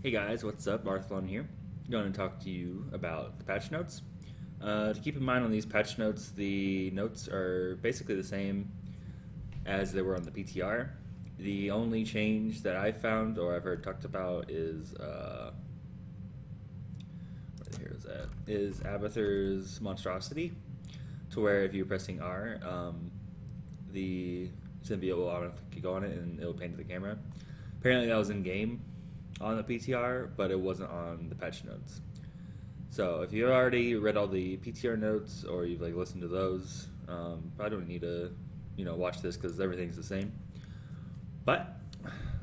Hey guys, what's up? Arthelon here. I'm going to talk to you about the patch notes. To keep in mind on these patch notes, the notes are basically the same as they were on the PTR. The only change that I found or I've heard talked about is where the hero's at, is Abathur's monstrosity, to where if you're pressing R, the symbiote will automatically go on it and it will paint to the camera. Apparently that was in game on the PTR, but it wasn't on the patch notes. So if you already read all the PTR notes or you've listened to those, probably don't need to watch this because everything's the same. But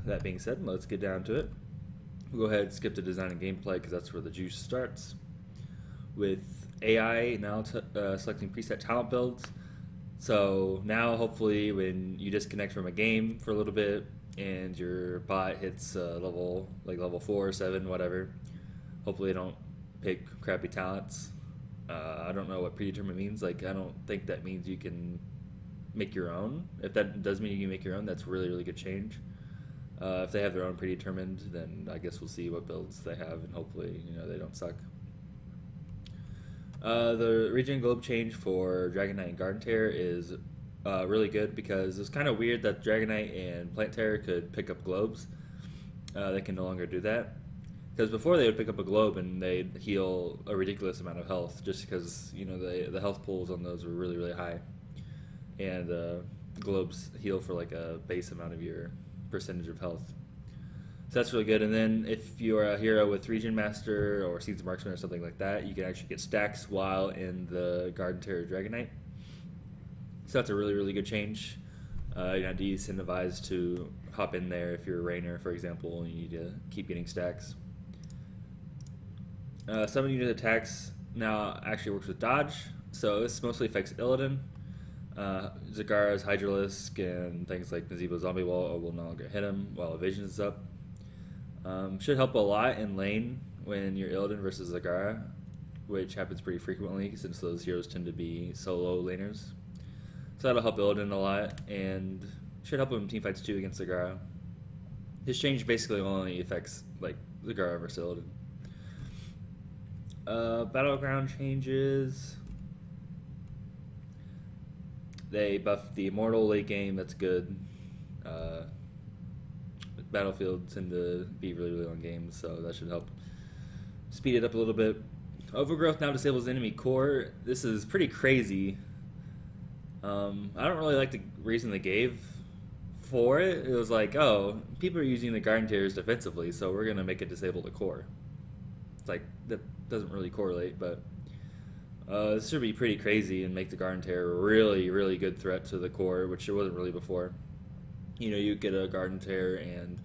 that being said, let's get down to it. We'll go ahead and skip the design and gameplay because that's where the juice starts. With AI now selecting preset talent builds. So now hopefully when you disconnect from a game for a little bit and your bot hits level 4 or 7, whatever, hopefully they don't pick crappy talents. I don't know what predetermined means. I don't think that means you can make your own. If that does mean you can make your own, that's really good change. If they have their own predetermined, then I guess we'll see what builds they have, and hopefully they don't suck. The region globe change for Dragon Knight and Garden Terror is really good because it's kind of weird that Dragon Knight and Plant Terror could pick up globes. They can no longer do that. Because before they would pick up a globe and they'd heal a ridiculous amount of health just because the health pools on those were really high. And globes heal for a base amount of your percentage of health. So that's really good. And then if you're a hero with Region Master or Seeds of Marksman or something like that, you can actually get stacks while in the Garden Terror Dragon Knight. So that's a really good change. You have to be incentivized to hop in there if you're a Rainer, for example, and you need to keep getting stacks. Some unit attacks now actually works with dodge, so this mostly affects Illidan. Zagara's Hydralisk and things like Nazebo Zombie Wall will no longer hit him while evasion is up. Should help a lot in lane when you're Illidan versus Zagara, which happens pretty frequently since those heroes tend to be solo laners. So that'll help Illidan a lot, and should help him in teamfights too against Zagara. His change basically only affects Zagara versus Illidan. Battleground changes. They buffed the Immortal late game, that's good. Battlefields tend to be really long games, so that should help speed it up a little bit. Overgrowth now disables enemy core. This is pretty crazy. I don't really like the reason they gave for it. It was oh, people are using the Garden Terrors defensively, so we're going to make it disable the core. It's that doesn't really correlate, but this should be pretty crazy and make the Garden Terror a really good threat to the core, which it wasn't really before. You get a Garden Terror and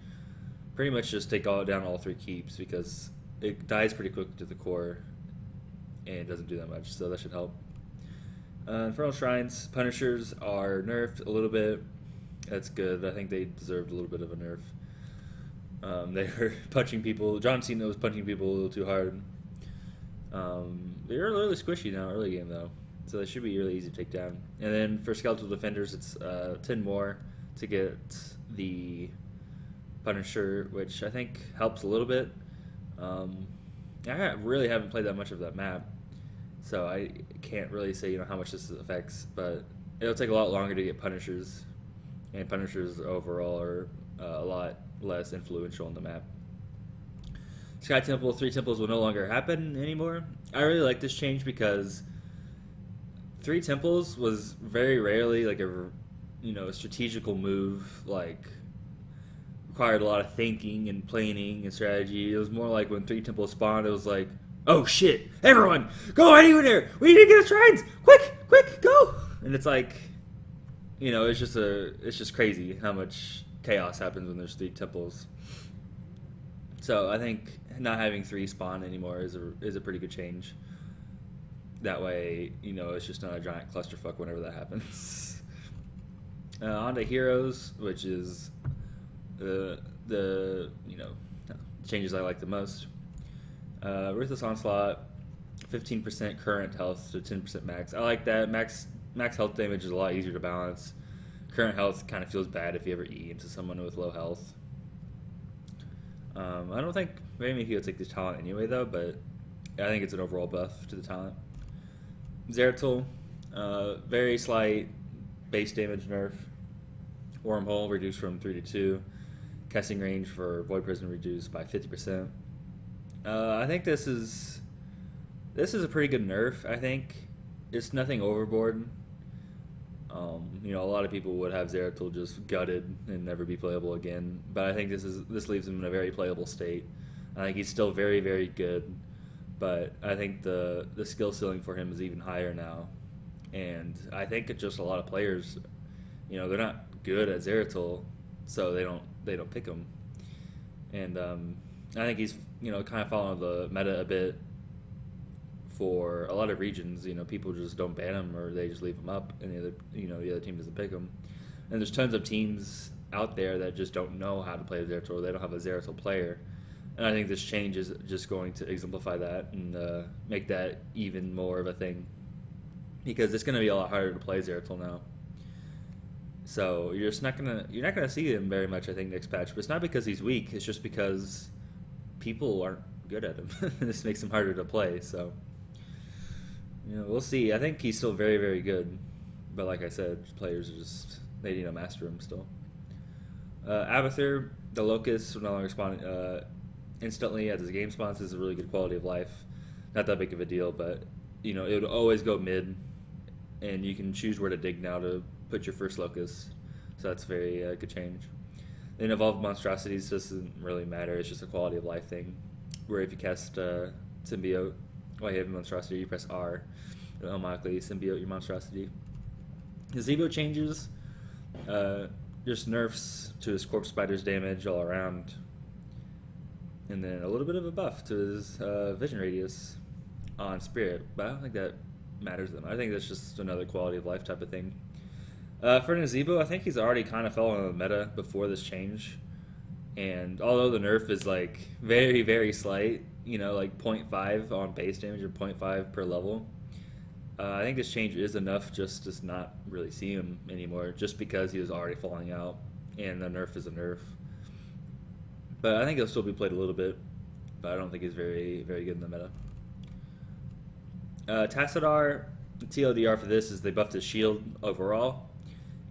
pretty much just take down all 3 keeps because it dies pretty quick to the core and it doesn't do that much, so that should help. Infernal Shrines, Punishers are nerfed a little bit. That's good. I think they deserved a little bit of a nerf. They were punching people. John Cena was punching people a little too hard. They're really squishy now, early game though, so they should be really easy to take down. And then for Skeletal Defenders, it's 10 more to get the Punisher, which I think helps a little bit. I really haven't played that much of that map, so I can't really say how much this affects, but it'll take a lot longer to get Punishers, and Punishers overall are a lot less influential on the map. Sky Temple, 3 temples will no longer happen anymore. I really like this change because 3 temples was very rarely a strategical move, required a lot of thinking and planning and strategy. It was more like when 3 temples spawned, it was oh shit, everyone, go anywhere, we need to get a shrines, quick, go! And it's it's just crazy how much chaos happens when there's 3 temples. So I think not having 3 spawn anymore is a pretty good change. That way, it's just not a giant clusterfuck whenever that happens. On to heroes, which is the changes I like the most. Ruthless Onslaught, 15% current health to 10% max. I like that. Max health damage is a lot easier to balance. Current health kind of feels bad if you ever E into someone with low health. I don't think very many people take this talent anyway, though, but I think it's an overall buff to the talent. Zeratul, very slight base damage nerf. Wormhole reduced from 3 to 2. Casting range for Void Prison reduced by 50%. I think this is a pretty good nerf. I think it's nothing overboard. You know, a lot of people would have Zeratul just gutted and never be playable again, but I think this leaves him in a very playable state. I think he's still very, very good, but I think the skill ceiling for him is even higher now, and I think it's just a lot of players, you know, they're not good at Zeratul, so they don't pick him, and I think he's, you know, kind of following the meta a bit. For a lot of regions, you know, people just don't ban him or they just leave him up, and the other team doesn't pick him. And there's tons of teams out there that just don't know how to play Zeratul. They don't have a Zeratul player, and I think this change is just going to exemplify that and make that even more of a thing, because it's going to be a lot harder to play Zeratul now. So you're not gonna see him very much, I think, next patch. But it's not because he's weak. It's just because people aren't good at him. This makes him harder to play. So. You know, we'll see. I think he's still very, very good, but like I said, players they need to master him still. Abathur, the Locust will no longer spawn instantly as his game spawns. Is a really good quality of life. Not that big of a deal, but you know, it would always go mid, and you can choose where to dig now to put your first Locust. So that's a very good change. Then evolved monstrosities doesn't really matter. It's just a quality of life thing. Where if you cast Symbiote while you have a monstrosity, you press R. It'll automatically symbiote your monstrosity. The Zebo changes, just nerfs to his corpse spider's damage all around, and then a little bit of a buff to his vision radius on Spirit, but I don't think that matters to them. I think that's just another quality of life type of thing. For Nazebo, I think he's already kind of fell on the meta before this change, and although the nerf is like very, very slight, you know, like 0.5 on base damage or 0.5 per level, I think this change is enough just to not really see him anymore, just because he was already falling out, and the nerf is a nerf. But I think he'll still be played a little bit, but I don't think he's very, very good in the meta. Tassadar, TLDR for this is they buffed his shield overall,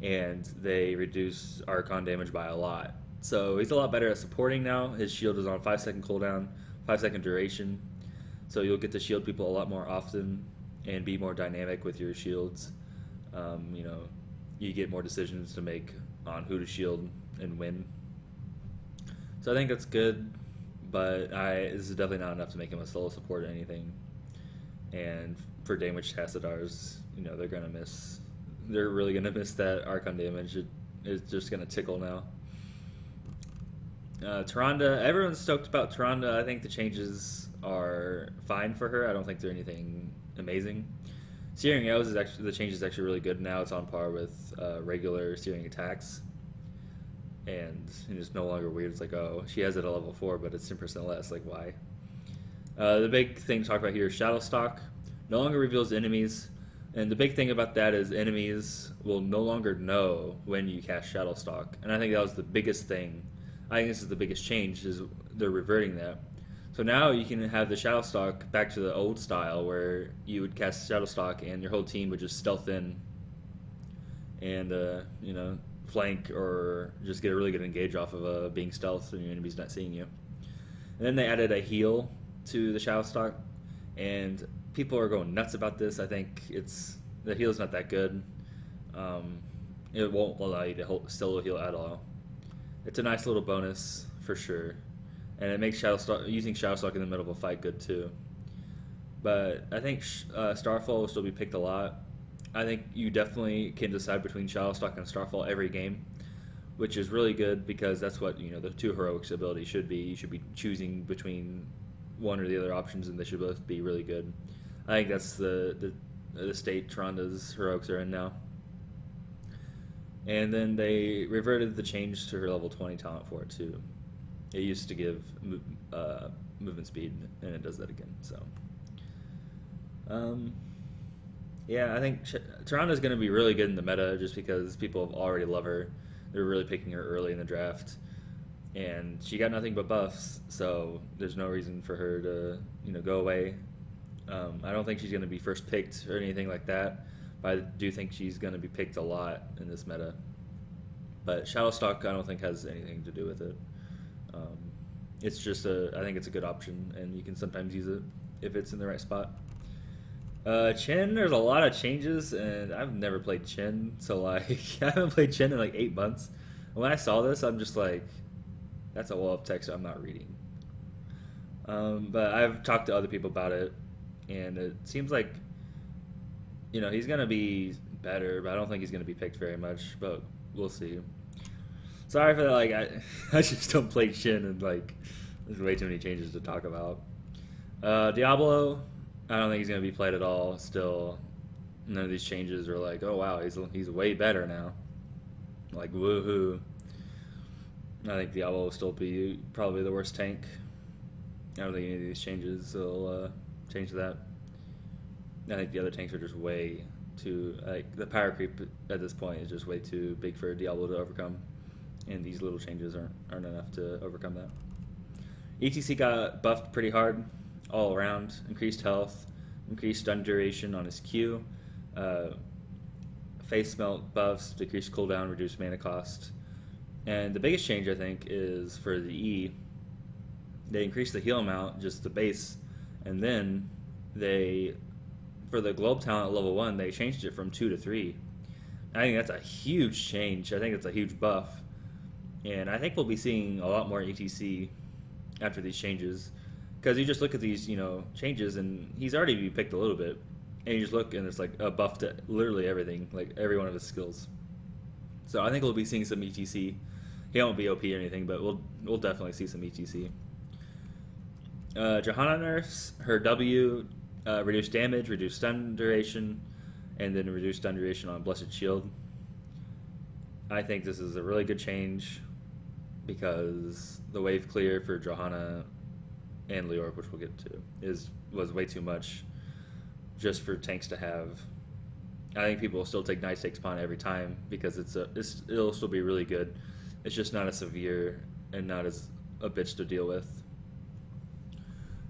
and they reduced Archon damage by a lot. So he's a lot better at supporting now. His shield is on 5-second cooldown, 5-second duration, so you'll get to shield people a lot more often and be more dynamic with your shields. You know, you get more decisions to make on who to shield and when. So I think that's good, but this is definitely not enough to make him a solo support or anything. And for damage Tassadars, you know, they're really gonna miss that Archon damage. It's just gonna tickle now. Tyrande, everyone's stoked about Tyrande. I think the changes are fine for her. I don't think they're anything amazing. Searing Arrows the change is actually really good now. It's on par with regular Searing attacks, and it's no longer weird. It's like, oh, she has it at level 4, but it's 10% less. Like, why? The big thing to talk about here is Shadowstalk. No longer reveals enemies, and the big thing about that is enemies will no longer know when you cast Shadowstalk, and I think that was the biggest thing. I think this is the biggest change, is they're reverting that. So now you can have the Shadowstalk back to the old style, where you would cast Shadowstalk and your whole team would just stealth in and you know, flank or just get a really good engage off of being stealth and your enemy's not seeing you. And then they added a heal to the Shadowstalk, and people are going nuts about this. I think the heal's not that good. It won't allow you to solo heal at all. It's a nice little bonus for sure, and it makes using Shadowstalk in the middle of a fight good too. But I think Starfall will still be picked a lot. I think you definitely can decide between Shadowstalk and Starfall every game, which is really good, because that's what, you know, the two heroics ability should be. You should be choosing between one or the other options, and they should both be really good. I think that's the state Tyrande's heroics are in now. And then they reverted the change to her level 20 talent for it too. It used to give movement speed, and it does that again. So, yeah, I think Tyrande's going to be really good in the meta, just because people have already loved her. They're really picking her early in the draft. and she got nothing but buffs, so there's no reason for her to go away. I don't think she's going to be first picked or anything like that, but I do think she's going to be picked a lot in this meta. But Shadowstalk I don't think has anything to do with it. It's just I think it's a good option, and you can sometimes use it if it's in the right spot. Chen, there's a lot of changes, and I've never played Chen, so like I haven't played Chen in like 8 months. And when I saw this, I'm just like, that's a wall of text I'm not reading. But I've talked to other people about it, and it seems like he's gonna be better, but I don't think he's gonna be picked very much. But we'll see. Sorry for that. Like I just don't play Chen, and like there's way too many changes to talk about. Diablo, I don't think he's going to be played at all. Still, none of these changes are like, oh wow, he's way better now. Like woohoo. I think Diablo will still be probably the worst tank. I don't think any of these changes will change that. I think the other tanks are just way too, like the power creep at this point is just way too big for Diablo to overcome, and these little changes aren't enough to overcome that. ETC got buffed pretty hard all around. Increased health, increased stun duration on his Q, face melt buffs, decreased cooldown, reduced mana cost. And the biggest change I think is for the E. They increased the heal amount, just the base, and then for the globe talent level 1, they changed it from 2 to 3. I think that's a huge change. I think it's a huge buff, and I think we'll be seeing a lot more ETC after these changes, because you just look at these changes, and he's already been picked a little bit, and you just look and it's like a buff to literally everything, like every one of his skills. So I think we'll be seeing some ETC. He won't be OP or anything, but we'll definitely see some ETC. Johanna nerfs her W, reduced damage, reduced stun duration, and then reduced stun duration on Blessed Shield. I think this is a really good change, because the wave clear for Johanna and Leoric, which we'll get to, was way too much just for tanks to have. I think people will still take Night Stakes Pawn every time, because it'll still be really good. It's just not as severe and not as a bitch to deal with.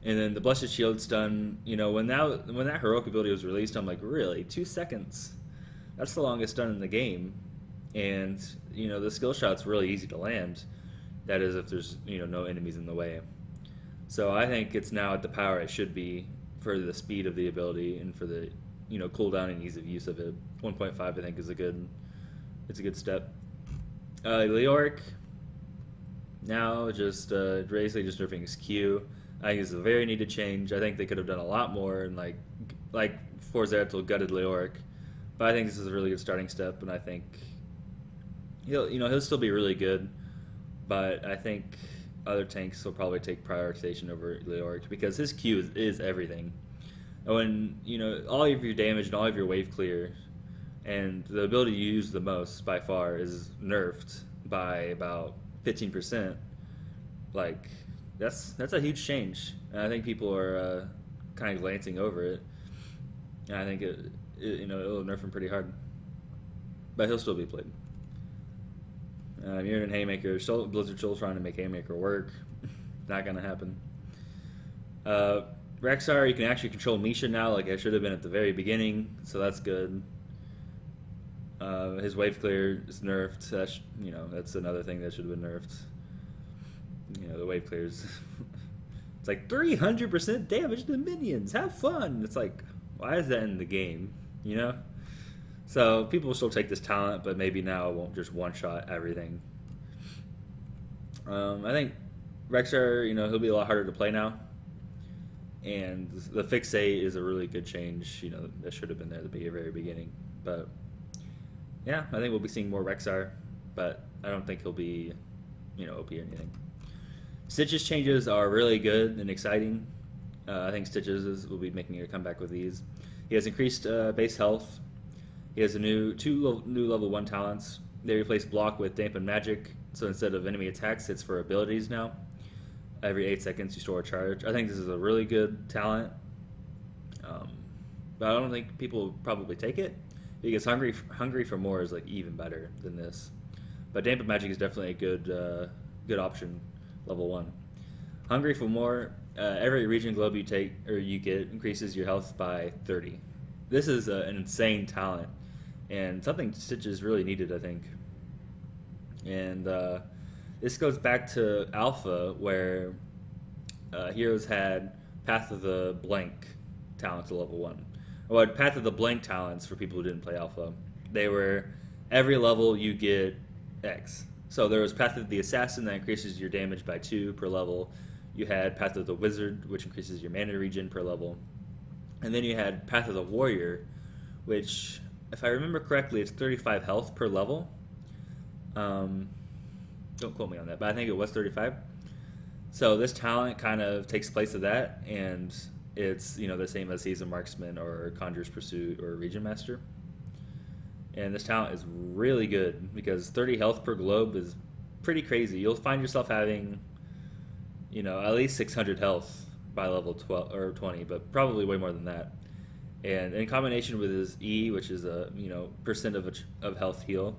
And then the Blessed Shield stun, when that heroic ability was released, I'm like, really? 2 seconds? That's the longest stun in the game. And the skill shot's really easy to land. That is, if there's no enemies in the way. So I think it's now at the power it should be for the speed of the ability and for the cooldown and ease of use of it. 1.5 I think is a good step. Leoric now just basically just nerfing his Q. I think it's a very needed change. I think they could have done a lot more, and like Forzatul gutted Leoric, but I think this is a really good starting step, and I think he'll still be really good. But I think other tanks will probably take prioritization over Leoric, because his Q is everything. And when all of your damage and all of your wave clear, and the ability you use the most by far is nerfed by about 15%. Like that's a huge change, and I think people are kind of glancing over it. And I think it'll nerf him pretty hard, but he'll still be played. Myriad and Haymaker, Blizzard still trying to make Haymaker work. Not gonna happen. Rexar, you can actually control Misha now, like it should have been at the very beginning, so that's good. His wave clear is nerfed. That's another thing that should have been nerfed. The wave clears. It's like 300% damage to minions. Have fun. It's like, why is that in the game? So people will still take this talent, but maybe now it won't just one-shot everything. I think Rexar, he'll be a lot harder to play now. And the fixate is a really good change. That should have been there at the very beginning. But yeah, I think we'll be seeing more Rexar, but I don't think he'll be, OP or anything. Stitch's changes are really good and exciting. I think Stitch's will be making a comeback with these. He has increased base health. He has two new level 1 talents. They replace block with dampen magic, so instead of enemy attacks, it's for abilities now. Every 8 seconds you store a charge. I think this is a really good talent, but I don't think people will probably take it, because hungry for more is like even better than this. But dampen magic is definitely a good option, level 1. Hungry for more. Every region globe you take or you get increases your health by 30. This is an insane talent, and something Stitches really needed, I think. And this goes back to Alpha, where heroes had Path of the Blank talent to level 1. Or Path of the Blank talents for people who didn't play Alpha. They were every level you get X. So there was Path of the Assassin that increases your damage by 2 per level. You had Path of the Wizard, which increases your mana regen per level. And then you had Path of the Warrior, which, if I remember correctly, it's 35 health per level. Don't quote me on that, but I think it was 35. So this talent kind of takes place of that, and it's, you know, the same as he's a marksman or Conjurer's Pursuit or Region Master. And this talent is really good because 30 health per globe is pretty crazy. You'll find yourself having, you know, at least 600 health by level 12 or 20, but probably way more than that. And in combination with his E, which is a, you know, percent of health heal,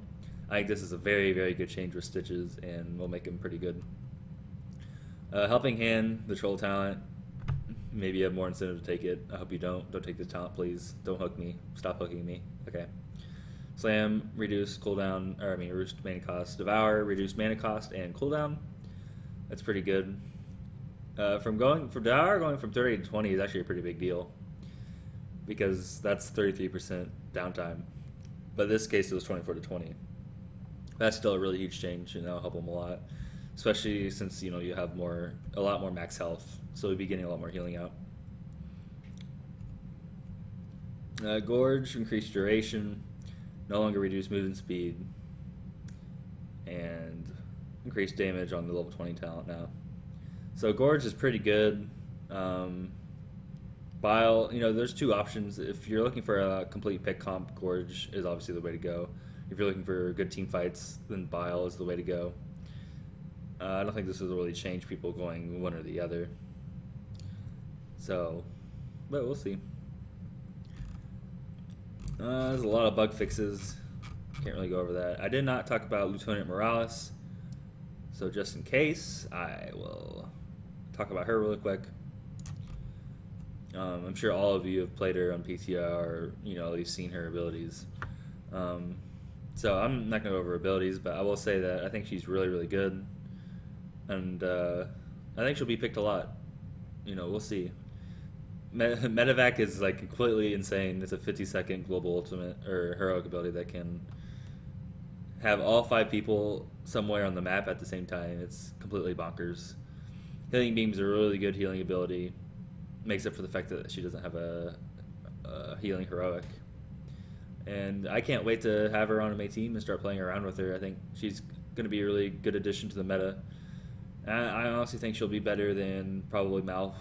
I think this is a very, very good change with Stitches and will make him pretty good. Helping Hand, the troll talent. Maybe you have more incentive to take it. I hope you don't. Don't take this talent, please. Don't hook me. Stop hooking me. Okay. Slam, reduce cooldown, or I mean, reduced mana cost. Devour, reduced mana cost and cooldown. That's pretty good. From Devour going from 30 to 20 is actually a pretty big deal, because that's 33% downtime. But in this case, it was 24 to 20. That's still a really huge change, and that'll help him a lot, especially since, you know, you have a lot more max health, so you'll be getting a lot more healing out. Gorge, increased duration, no longer reduced movement speed, and increased damage on the level 20 talent now. So Gorge is pretty good. Bile, you know, there's two options. If you're looking for a complete pick comp, Gorge is obviously the way to go. If you're looking for good team fights, then Bile is the way to go. I don't think this will really change people going one or the other. So, but we'll see. There's a lot of bug fixes. Can't really go over that. I did not talk about Lieutenant Morales, so just in case, I will talk about her really quick. I'm sure all of you have played her on PTR, or, you know, at least seen her abilities. So I'm not going to go over her abilities, but I will say that I think she's really, really good. And I think she'll be picked a lot. You know, we'll see. Medevac is like completely insane. It's a 50-second global ultimate or heroic ability that can have all 5 people somewhere on the map at the same time. It's completely bonkers. Healing Beam's a really good healing ability. Makes up for the fact that she doesn't have a healing heroic. And I can't wait to have her on my team and start playing around with her. I think she's going to be a really good addition to the meta. I honestly think she'll be better than probably Malf,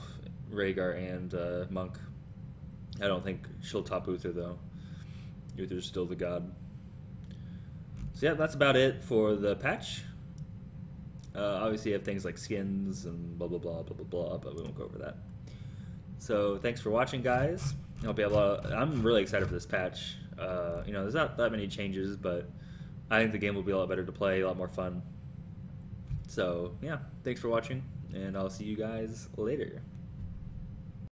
Rhaegar, and Monk. I don't think she'll top Uther, though. Uther's still the god. So yeah, that's about it for the patch. Obviously you have things like skins and blah, blah, blah, blah, blah, blah, but we won't go over that. So thanks for watching, guys. I hope you have a lot I'm really excited for this patch. You know, there's not that many changes, but I think the game will be a lot better to play, a lot more fun. So yeah, thanks for watching, and I'll see you guys later.